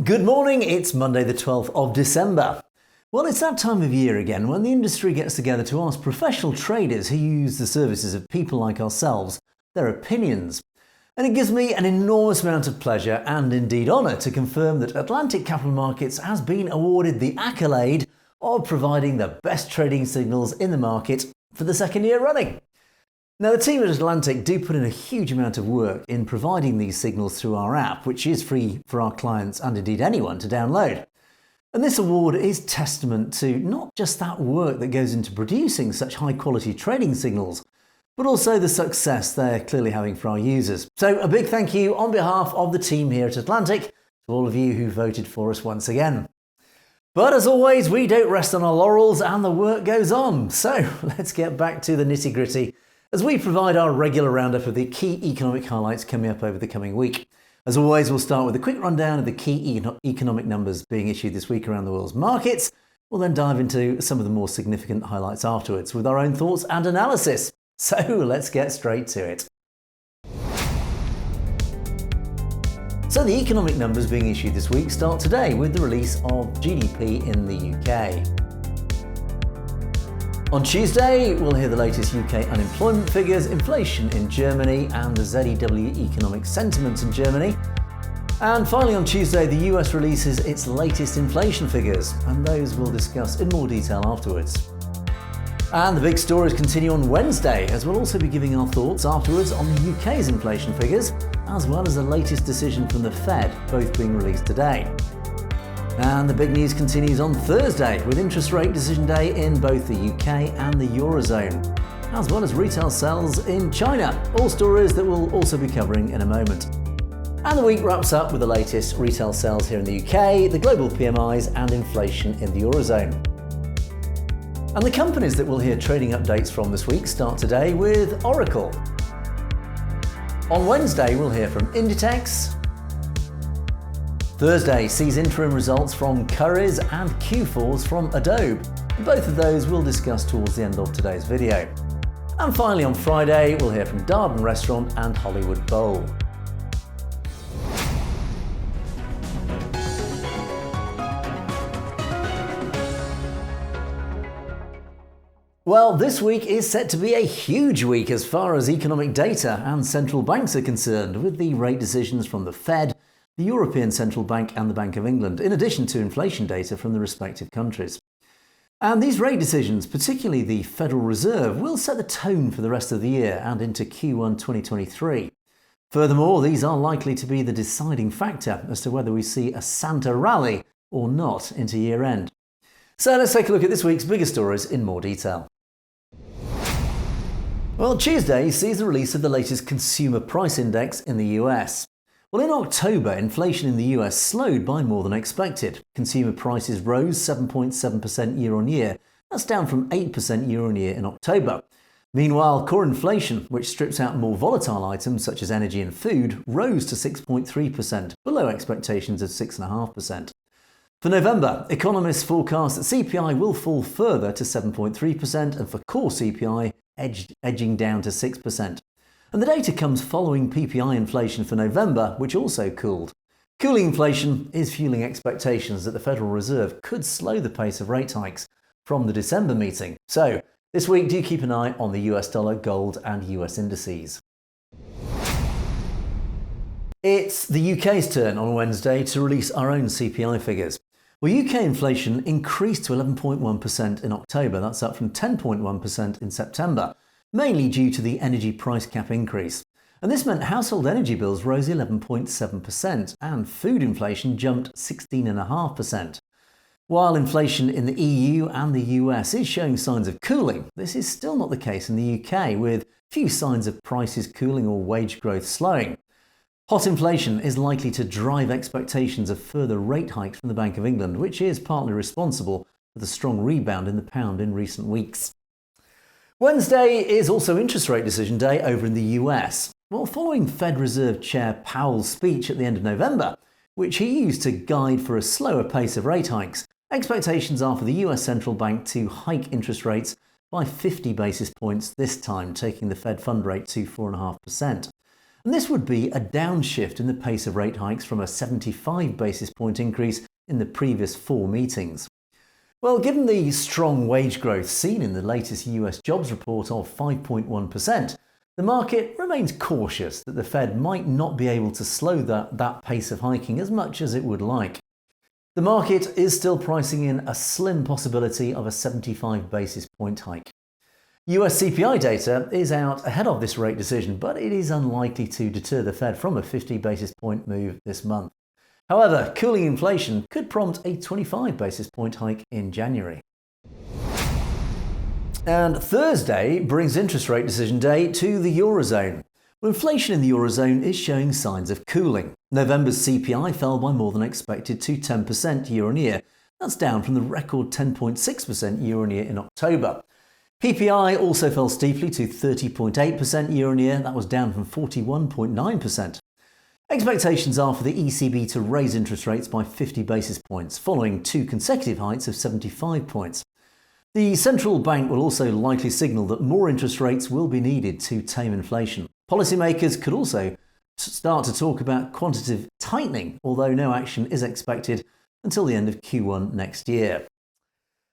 Good morning, it's Monday the 12th of December. Well, it's that time of year again when the industry gets together to ask professional traders who use the services of people like ourselves their opinions. And it gives me an enormous amount of pleasure and indeed honour to confirm that Atlantic Capital Markets has been awarded the accolade of providing the best trading signals in the market for the second year running. Now, the team at Atlantic do put in a huge amount of work in providing these signals through our app, which is free for our clients and indeed anyone to download. And this award is testament to not just that work that goes into producing such high quality trading signals, but also the success they're clearly having for our users. So a big thank you on behalf of the team here at Atlantic to all of you who voted for us once again. But as always, we don't rest on our laurels and the work goes on. So let's get back to the nitty gritty as we provide our regular roundup of the key economic highlights coming up over the coming week. As always, we'll start with a quick rundown of the key economic numbers being issued this week around the world's markets. We'll then dive into some of the more significant highlights afterwards with our own thoughts and analysis. So let's get straight to it. So the economic numbers being issued this week start today with the release of GDP in the UK. On Tuesday, we'll hear the latest UK unemployment figures, inflation in Germany, and the ZEW economic sentiment in Germany. And finally on Tuesday, the US releases its latest inflation figures, and those we'll discuss in more detail afterwards. And the big stories continue on Wednesday, as we'll also be giving our thoughts afterwards on the UK's inflation figures, as well as the latest decision from the Fed, both being released today. And the big news continues on Thursday with interest rate decision day in both the UK and the Eurozone, as well as retail sales in China, all stories that we'll also be covering in a moment. And the week wraps up with the latest retail sales here in the UK, the global PMIs and inflation in the Eurozone. And the companies that we'll hear trading updates from this week start today with Oracle. On Wednesday, we'll hear from Inditex. Thursday sees interim results from Currys and Q4s from Adobe. Both of those we'll discuss towards the end of today's video. And finally on Friday, we'll hear from Darden Restaurant and Hollywood Bowl. Well, this week is set to be a huge week as far as economic data and central banks are concerned, with the rate decisions from the Fed, the European Central Bank and the Bank of England, in addition to inflation data from the respective countries. And these rate decisions, particularly the Federal Reserve, will set the tone for the rest of the year and into Q1 2023. Furthermore, these are likely to be the deciding factor as to whether we see a Santa rally or not into year end. So let's take a look at this week's biggest stories in more detail. Well, Tuesday sees the release of the latest consumer price index in the US. Well, in October, inflation in the US slowed by more than expected. Consumer prices rose 7.7% year on year. That's down from 8% year on year in October. Meanwhile, core inflation, which strips out more volatile items such as energy and food, rose to 6.3%, below expectations of 6.5%. For November, economists forecast that CPI will fall further to 7.3% and for core CPI edging down to 6%. And the data comes following PPI inflation for November, which also cooled. Cooling inflation is fueling expectations that the Federal Reserve could slow the pace of rate hikes from the December meeting. So this week, do keep an eye on the US dollar, gold and US indices. It's the UK's turn on Wednesday to release our own CPI figures. Well, UK inflation increased to 11.1% in October. That's up from 10.1% in September, mainly due to the energy price cap increase. And this meant household energy bills rose 11.7% and food inflation jumped 16.5%. While inflation in the EU and the US is showing signs of cooling, this is still not the case in the UK, with few signs of prices cooling or wage growth slowing. Hot inflation is likely to drive expectations of further rate hikes from the Bank of England, which is partly responsible for the strong rebound in the pound in recent weeks. Wednesday is also interest rate decision day over in the US. Well, following Fed Reserve Chair Powell's speech at the end of November, which he used to guide for a slower pace of rate hikes, Expectations are for the US Central Bank to hike interest rates by 50 basis points this time, taking the Fed fund rate to 4.5%. And this would be a downshift in the pace of rate hikes from a 75 basis point increase in the previous 4 meetings. Well, given the strong wage growth seen in the latest US jobs report of 5.1%, the market remains cautious that the Fed might not be able to slow that pace of hiking as much as it would like. The market is still pricing in a slim possibility of a 75 basis point hike. US CPI data is out ahead of this rate decision, but it is unlikely to deter the Fed from a 50 basis point move this month. However, cooling inflation could prompt a 25 basis point hike in January. And Thursday brings interest rate decision day to the Eurozone. Well, inflation in the Eurozone is showing signs of cooling. November's CPI fell by more than expected to 10% year on year. That's down from the record 10.6% year on year in October. PPI also fell steeply to 30.8% year on year. That was down from 41.9%. Expectations are for the ECB to raise interest rates by 50 basis points, following 2 consecutive hikes of 75 points. The central bank will also likely signal that more interest rates will be needed to tame inflation. Policymakers could also start to talk about quantitative tightening, although no action is expected until the end of Q1 next year.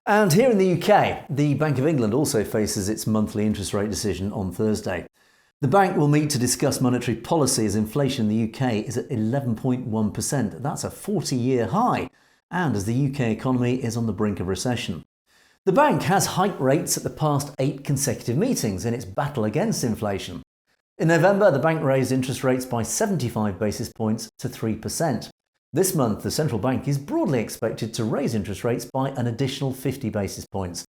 And here in the UK, the Bank of England also faces its monthly interest rate decision on Thursday. The bank will meet to discuss monetary policy as inflation in the UK is at 11.1%. That's a 40-year high, and as the UK economy is on the brink of recession. The bank has hiked rates at the past 8 consecutive meetings in its battle against inflation. In November, the bank raised interest rates by 75 basis points to 3%. This month, the central bank is broadly expected to raise interest rates by an additional 50 basis points,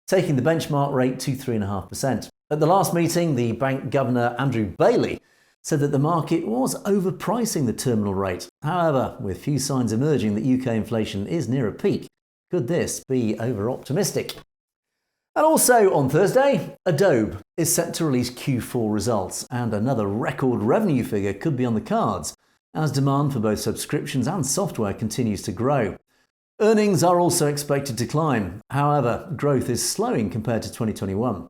taking the benchmark rate to 3.5%. At the last meeting, the bank governor, Andrew Bailey, said that the market was overpricing the terminal rate. However, with few signs emerging that UK inflation is near a peak, could this be over-optimistic? And also on Thursday, Adobe is set to release Q4 results, and another record revenue figure could be on the cards as demand for both subscriptions and software continues to grow. Earnings are also expected to climb. However, growth is slowing compared to 2021.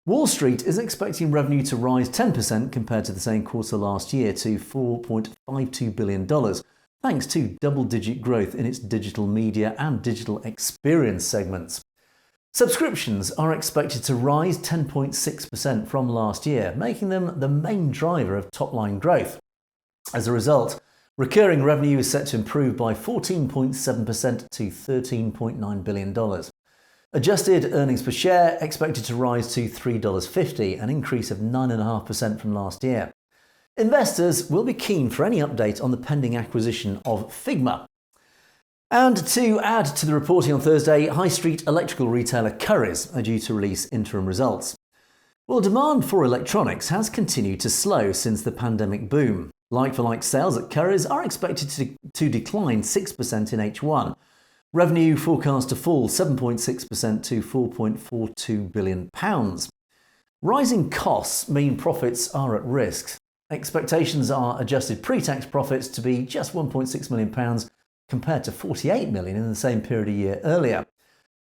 Wall Street is expecting revenue to rise 10% compared to the same quarter last year to $4.52 billion, thanks to double-digit growth in its digital media and digital experience segments. Subscriptions are expected to rise 10.6% from last year, making them the main driver of top-line growth. As a result, recurring revenue is set to improve by 14.7% to $13.9 billion. Adjusted earnings per share expected to rise to $3.50, an increase of 9.5% from last year. Investors will be keen for any update on the pending acquisition of Figma. And to add to the reporting on Thursday, high street electrical retailer Currys are due to release interim results. Well, demand for electronics has continued to slow since the pandemic boom. Like-for-like sales at Currys are expected to decline 6% in H1. Revenue forecast to fall 7.6% to £4.42 billion. Rising costs mean profits are at risk. Expectations are adjusted pre-tax profits to be just £1.6 million compared to £48 million in the same period a year earlier.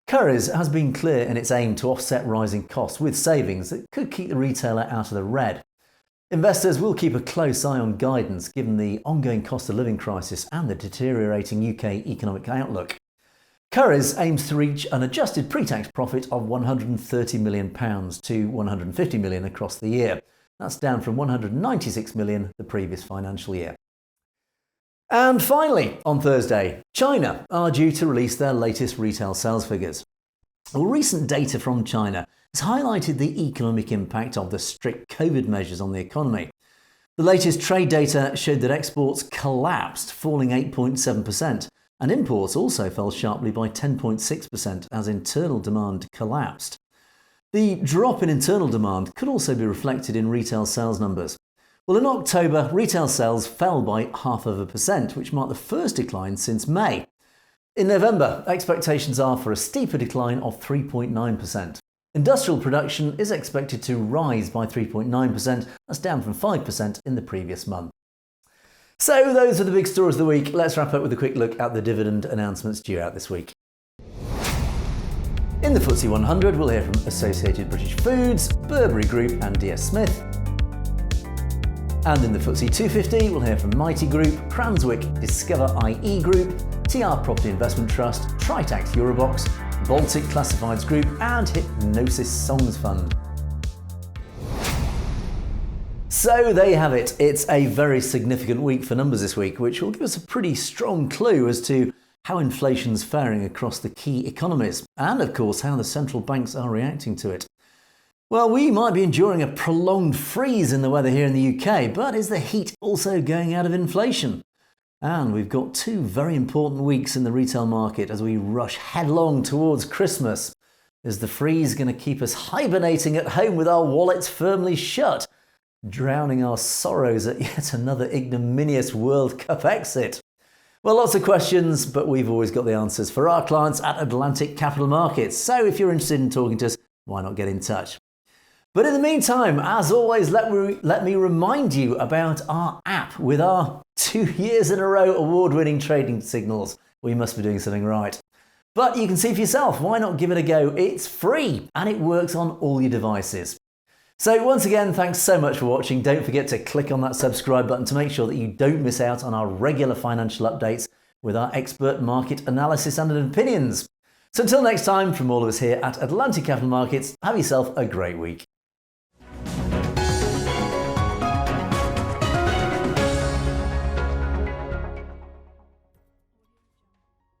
Currys has been clear in its aim to offset rising costs with savings that could keep the retailer out of the red. Investors will keep a close eye on guidance given the ongoing cost of living crisis and the deteriorating UK economic outlook. Currys aims to reach an adjusted pre-tax profit of £130 million to £150 million across the year. That's down from £196 million the previous financial year. And finally, on Thursday, China are due to release their latest retail sales figures. Well, recent data from China has highlighted the economic impact of the strict COVID measures on the economy. The latest trade data showed that exports collapsed, falling 8.7%, and imports also fell sharply by 10.6% as internal demand collapsed. The drop in internal demand could also be reflected in retail sales numbers. Well, in October, retail sales fell by 0.5%, which marked the first decline since May. In November, expectations are for a steeper decline of 3.9%. Industrial production is expected to rise by 3.9%, that's down from 5% in the previous month. So those are the big stories of the week. Let's wrap up with a quick look at the dividend announcements due out this week. In the FTSE 100, we'll hear from Associated British Foods, Burberry Group and DS Smith. And in the FTSE 250, we'll hear from Mighty Group, Cranswick Discover IE Group, TR Property Investment Trust, Tritax Eurobox, Baltic Classifieds Group and Hypnosis Songs Fund. So there you have it. It's a very significant week for numbers this week, which will give us a pretty strong clue as to how inflation's faring across the key economies, and of course how the central banks are reacting to it. Well, we might be enduring a prolonged freeze in the weather here in the UK, but is the heat also going out of inflation? And we've got two very important weeks in the retail market as we rush headlong towards Christmas. Is the freeze going to keep us hibernating at home with our wallets firmly shut, drowning our sorrows at yet another ignominious World Cup exit? Well, lots of questions, but we've always got the answers for our clients at Atlantic Capital Markets. So if you're interested in talking to us, why not get in touch? But in the meantime, as always, let me remind you about our app with our 2 years in a row award-winning trading signals. We must be doing something right. But you can see for yourself, why not give it a go? It's free and it works on all your devices. So once again, thanks so much for watching. Don't forget to click on that subscribe button to make sure that you don't miss out on our regular financial updates with our expert market analysis and opinions. So until next time, from all of us here at Atlantic Capital Markets, have yourself a great week.